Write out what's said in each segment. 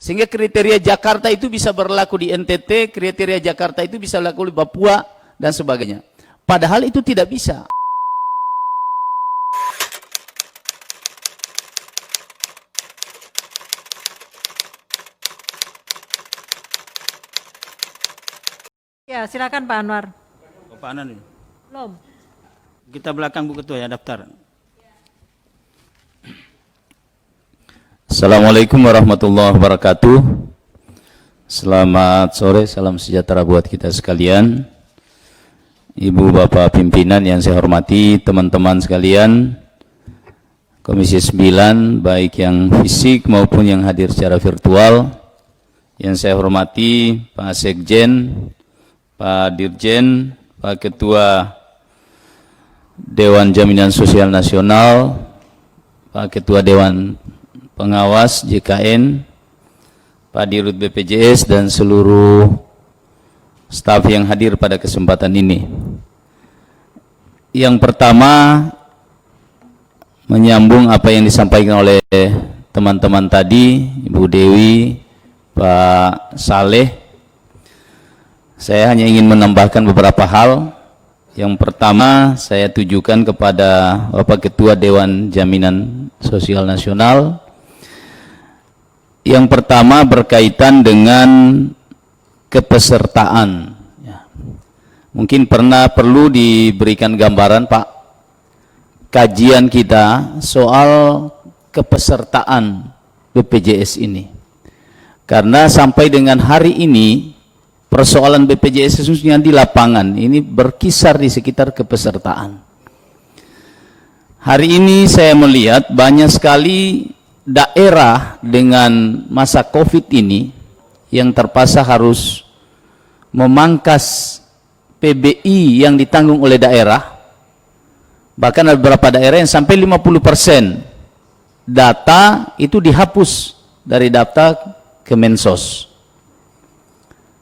Sehingga kriteria Jakarta itu bisa berlaku di NTT, kriteria Jakarta itu bisa berlaku di Papua, dan sebagainya. Padahal itu tidak bisa. Ya, silakan Pak Anwar. Oh, Pak Anwar. Belum. Kita belakang Bu Ketua ya, daftar. Assalamualaikum warahmatullahi wabarakatuh. Selamat sore, salam sejahtera buat kita sekalian. Ibu Bapak pimpinan yang saya hormati, teman-teman sekalian, Komisi 9, baik yang fisik maupun yang hadir secara virtual. Yang saya hormati Pak Sekjen, Pak Dirjen, Pak Ketua Dewan Jaminan Sosial Nasional, Pak Ketua Dewan Pengawas JKN, Pak Dirut BPJS, dan seluruh staf yang hadir pada kesempatan ini. Yang pertama, menyambung apa yang disampaikan oleh teman-teman tadi, Ibu Dewi, Pak Saleh, saya hanya ingin menambahkan beberapa hal. Yang pertama, saya tujukan kepada Bapak Ketua Dewan Jaminan Sosial Nasional. Yang pertama berkaitan dengan kepesertaan. Ya. Mungkin perlu diberikan gambaran, Pak, kajian kita soal kepesertaan BPJS ini. Karena sampai dengan hari ini, persoalan BPJS khususnya di lapangan ini berkisar di sekitar kepesertaan. Hari ini saya melihat banyak sekali daerah dengan masa COVID ini yang terpaksa harus memangkas PBI yang ditanggung oleh daerah. Bahkan ada beberapa daerah yang sampai 50% data itu dihapus dari daftar Kemensos.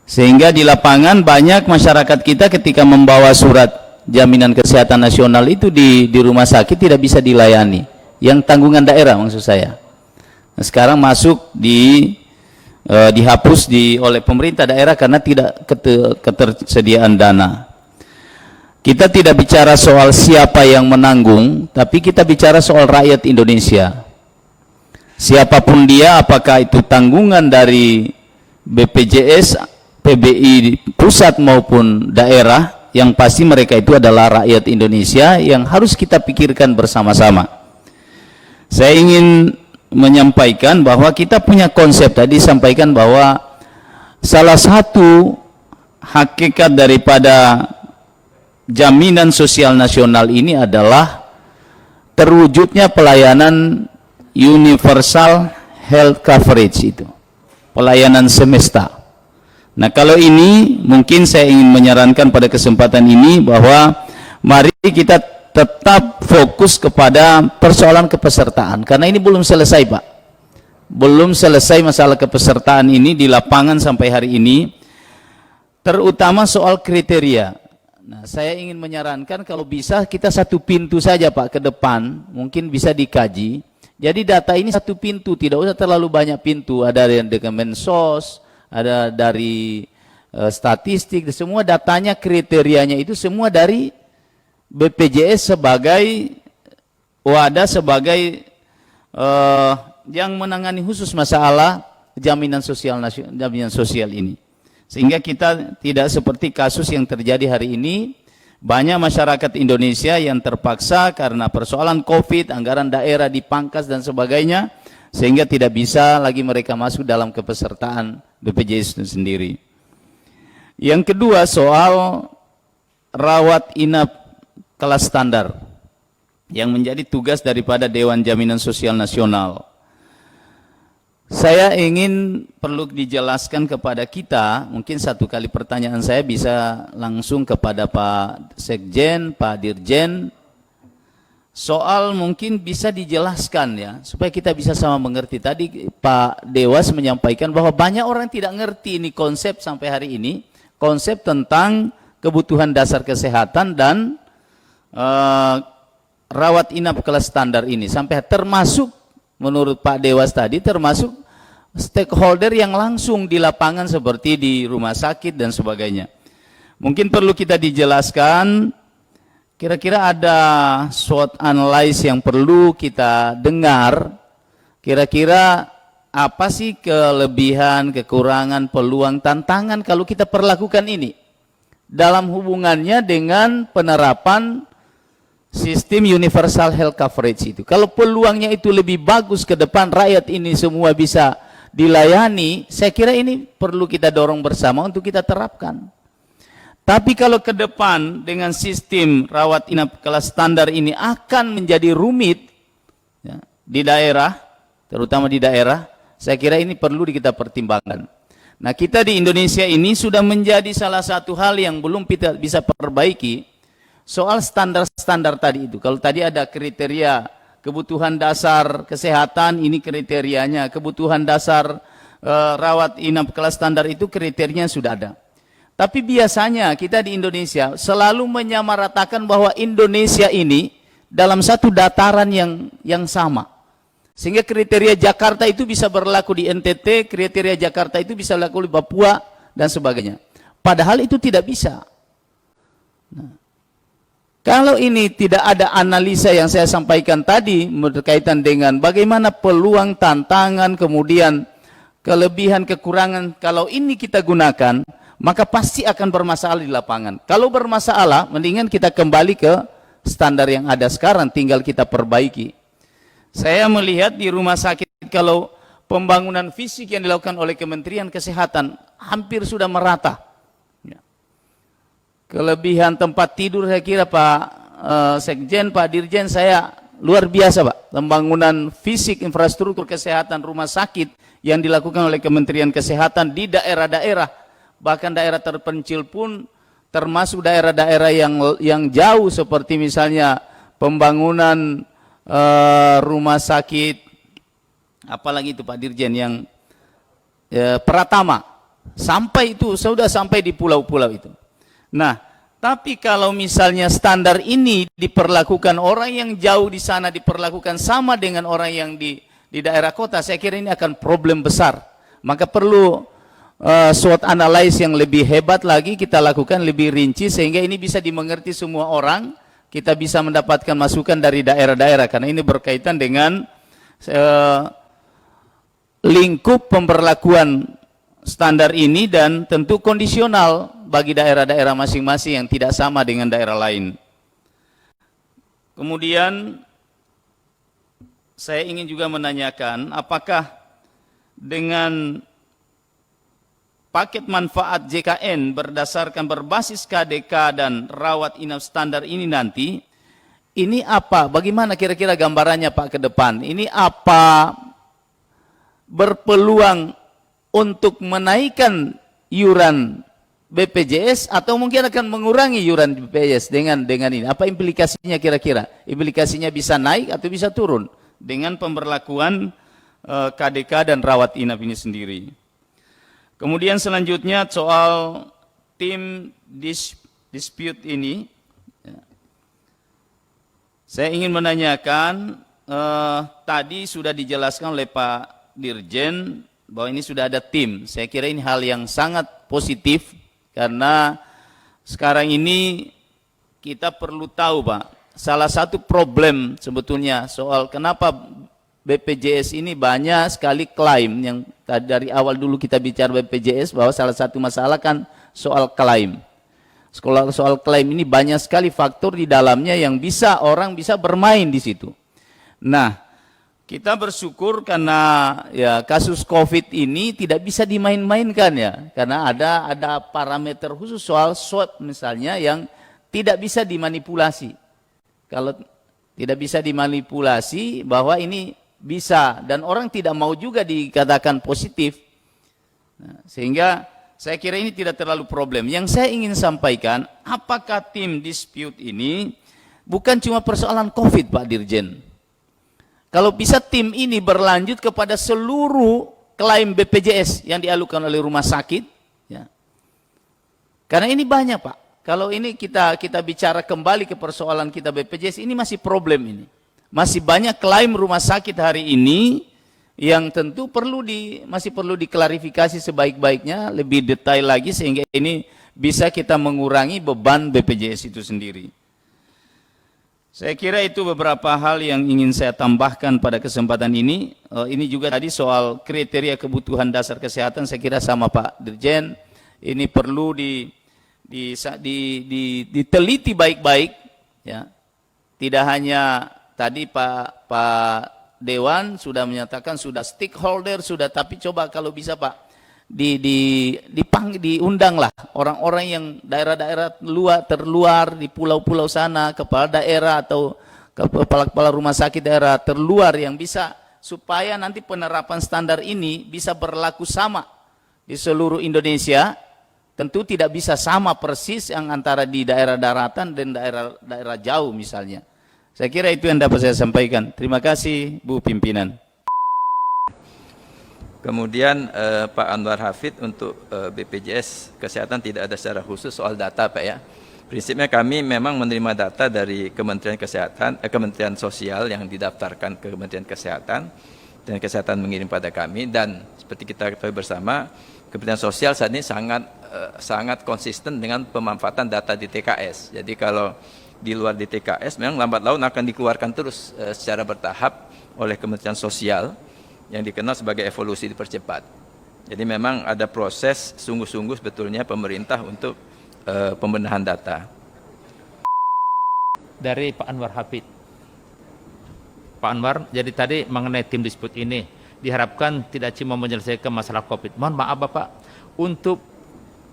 Sehingga di lapangan banyak masyarakat kita ketika membawa surat jaminan kesehatan nasional itu di rumah sakit tidak bisa dilayani. Yang tanggungan daerah maksud saya. Nah, sekarang masuk dihapus oleh pemerintah daerah karena tidak ketersediaan dana. Kita tidak bicara soal siapa yang menanggung, tapi kita bicara soal rakyat Indonesia. Siapapun dia, apakah itu tanggungan dari BPJS, PBI pusat maupun daerah, yang pasti mereka itu adalah rakyat Indonesia yang harus kita pikirkan bersama-sama. Saya ingin menyampaikan bahwa kita punya konsep, tadi sampaikan bahwa salah satu hakikat daripada jaminan sosial nasional ini adalah terwujudnya pelayanan universal health coverage, itu pelayanan semesta. Nah, kalau ini mungkin saya ingin menyarankan pada kesempatan ini bahwa mari kita tetap fokus kepada persoalan kepesertaan, karena ini belum selesai, Pak. Belum selesai masalah kepesertaan ini di lapangan sampai hari ini, terutama soal kriteria. Nah, saya ingin menyarankan kalau bisa kita satu pintu saja, Pak, ke depan, mungkin bisa dikaji. Jadi data ini satu pintu, tidak usah terlalu banyak pintu. Ada yang dari Kemensos, ada dari statistik, semua datanya, kriterianya itu semua dari BPJS sebagai wadah, sebagai yang menangani khusus masalah jaminan sosial ini. Sehingga kita tidak seperti kasus yang terjadi hari ini, banyak masyarakat Indonesia yang terpaksa karena persoalan COVID, anggaran daerah dipangkas dan sebagainya, sehingga tidak bisa lagi mereka masuk dalam kepesertaan BPJS itu sendiri. Yang kedua, soal rawat inap kelas standar yang menjadi tugas daripada Dewan Jaminan Sosial Nasional. Saya ingin perlu dijelaskan kepada kita, mungkin satu kali pertanyaan saya bisa langsung kepada Pak Sekjen, Pak Dirjen, soal mungkin bisa dijelaskan ya, supaya kita bisa sama mengerti. Tadi Pak Dewas menyampaikan bahwa banyak orang tidak ngerti ini konsep sampai hari ini, konsep tentang kebutuhan dasar kesehatan dan rawat inap kelas standar ini, sampai termasuk menurut Pak Dewas tadi termasuk stakeholder yang langsung di lapangan seperti di rumah sakit dan sebagainya. Mungkin perlu kita dijelaskan, kira-kira ada SWOT analysis yang perlu kita dengar, kira-kira apa sih kelebihan, kekurangan, peluang, tantangan kalau kita perlakukan ini dalam hubungannya dengan penerapan sistem universal health coverage itu. Kalau peluangnya itu lebih bagus ke depan, rakyat ini semua bisa dilayani, saya kira ini perlu kita dorong bersama untuk kita terapkan. Tapi kalau ke depan dengan sistem rawat inap kelas standar ini akan menjadi rumit ya, di daerah, terutama di daerah, saya kira ini perlu kita pertimbangkan. Nah, kita di Indonesia ini sudah menjadi salah satu hal yang belum kita bisa perbaiki soal standar-standar tadi itu. Kalau tadi ada kriteria kebutuhan dasar kesehatan, ini kriterianya. Kebutuhan dasar rawat inap kelas standar itu kriterianya sudah ada. Tapi biasanya kita di Indonesia selalu menyamaratakan bahwa Indonesia ini dalam satu dataran yang sama. Sehingga kriteria Jakarta itu bisa berlaku di NTT, kriteria Jakarta itu bisa berlaku di Papua, dan sebagainya. Padahal itu tidak bisa. Nah, kalau ini tidak ada analisa yang saya sampaikan tadi berkaitan dengan bagaimana peluang, tantangan, kemudian kelebihan, kekurangan, kalau ini kita gunakan, maka pasti akan bermasalah di lapangan. Kalau bermasalah, mendingan kita kembali ke standar yang ada sekarang, tinggal kita perbaiki. Saya melihat di rumah sakit, kalau pembangunan fisik yang dilakukan oleh Kementerian Kesehatan hampir sudah merata. Kelebihan tempat tidur saya kira Pak Sekjen, Pak Dirjen, saya luar biasa Pak. Pembangunan fisik infrastruktur kesehatan rumah sakit yang dilakukan oleh Kementerian Kesehatan di daerah-daerah, bahkan daerah terpencil pun, termasuk daerah-daerah yang jauh seperti misalnya pembangunan rumah sakit, apalagi itu Pak Dirjen yang Pratama, sampai itu sudah sampai di pulau-pulau itu. Nah, tapi kalau misalnya standar ini diperlakukan orang yang jauh di sana diperlakukan sama dengan orang yang di daerah kota, saya kira ini akan problem besar. Maka perlu SWOT analysis yang lebih hebat lagi kita lakukan, lebih rinci, sehingga ini bisa dimengerti semua orang. Kita bisa mendapatkan masukan dari daerah-daerah, karena ini berkaitan dengan lingkup pemberlakuan standar ini dan tentu kondisional bagi daerah-daerah masing-masing yang tidak sama dengan daerah lain. Kemudian saya ingin juga menanyakan, apakah dengan paket manfaat JKN berdasarkan berbasis KDK dan rawat inap standar ini nanti, ini apa? Bagaimana kira-kira gambarannya Pak ke depan? Ini apa berpeluang untuk menaikkan iuran BPJS atau mungkin akan mengurangi iuran BPJS dengan ini? Apa implikasinya kira-kira? Implikasinya bisa naik atau bisa turun dengan pemberlakuan KDK dan rawat inap ini sendiri. Kemudian selanjutnya soal tim dispute ini, saya ingin menanyakan, tadi sudah dijelaskan oleh Pak Dirjen bahwa ini sudah ada tim. Saya kira ini hal yang sangat positif, karena sekarang ini kita perlu tahu Pak, salah satu problem sebetulnya soal kenapa BPJS ini banyak sekali klaim. Yang dari awal dulu kita bicara BPJS, bahwa salah satu masalah kan soal klaim. Soal klaim ini banyak sekali faktor di dalamnya yang bisa orang bisa bermain di situ. Nah, kita bersyukur karena ya kasus COVID ini tidak bisa dimain-mainkan ya, karena ada parameter khusus soal swab misalnya yang tidak bisa dimanipulasi. Kalau tidak bisa dimanipulasi bahwa ini bisa, dan orang tidak mau juga dikatakan positif. Nah, sehingga saya kira ini tidak terlalu problem. Yang saya ingin sampaikan, apakah tim dispute ini bukan cuma persoalan COVID Pak Dirjen. Kalau bisa tim ini berlanjut kepada seluruh klaim BPJS yang dialukan oleh rumah sakit, ya. Karena ini banyak Pak. Kalau ini kita bicara kembali ke persoalan kita BPJS, ini masih problem ini. Masih banyak klaim rumah sakit hari ini yang tentu masih perlu diklarifikasi sebaik-baiknya, lebih detail lagi sehingga ini bisa kita mengurangi beban BPJS itu sendiri. Saya kira itu beberapa hal yang ingin saya tambahkan pada kesempatan ini. Ini juga tadi soal kriteria kebutuhan dasar kesehatan, saya kira sama Pak Dirjen, ini perlu diteliti baik-baik, ya. Tidak hanya tadi Pak Dewan sudah menyatakan sudah stakeholder sudah, tapi coba kalau bisa Pak diundanglah orang-orang yang daerah-daerah terluar di pulau-pulau sana, kepala daerah atau kepala-kepala rumah sakit daerah terluar yang bisa, supaya nanti penerapan standar ini bisa berlaku sama di seluruh Indonesia. Tentu tidak bisa sama persis yang antara di daerah daratan dan daerah jauh misalnya. Saya kira itu yang dapat saya sampaikan. Terima kasih Bu Pimpinan. Kemudian Pak Anwar Hafid untuk BPJS Kesehatan tidak ada secara khusus soal data Pak ya. Prinsipnya kami memang menerima data dari Kementerian Kesehatan, Kementerian Sosial yang didaftarkan ke Kementerian Kesehatan, dan Kesehatan mengirim pada kami, dan seperti kita ketahui bersama, Kementerian Sosial saat ini sangat konsisten dengan pemanfaatan data di TKS. Jadi kalau di luar di TKS memang lambat laun akan dikeluarkan terus secara bertahap oleh Kementerian Sosial yang dikenal sebagai evolusi dipercepat. Jadi memang ada proses sungguh-sungguh sebetulnya pemerintah untuk pembenahan data. Dari Pak Anwar Hafid. Pak Anwar, jadi tadi mengenai tim dispute ini, diharapkan tidak cuma menyelesaikan masalah COVID. Mohon maaf Bapak, untuk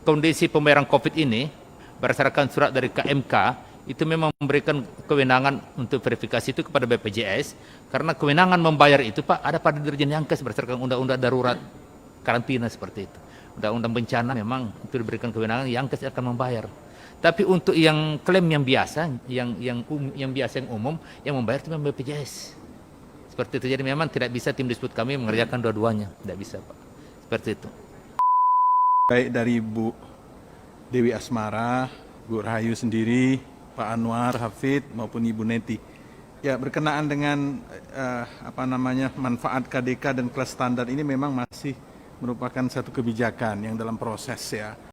kondisi pembayaran COVID ini, berdasarkan surat dari KMK, itu memang memberikan kewenangan untuk verifikasi itu kepada BPJS, karena kewenangan membayar itu Pak ada pada Dirjen Yankes berdasarkan undang-undang darurat karantina seperti itu. Undang-undang bencana memang itu diberikan kewenangan Yankes akan membayar. Tapi untuk yang klaim yang biasa, yang biasa yang umum, yang membayar itu memang BPJS. Seperti itu. Jadi memang tidak bisa tim dispute kami mengerjakan dua-duanya, tidak bisa Pak. Seperti itu. Baik dari Bu Dewi Asmara, Bu Rahayu sendiri, Pak Anwar Hafid maupun Ibu Neti. Ya, berkenaan dengan manfaat KDK dan kelas standar ini memang masih merupakan satu kebijakan yang dalam proses ya.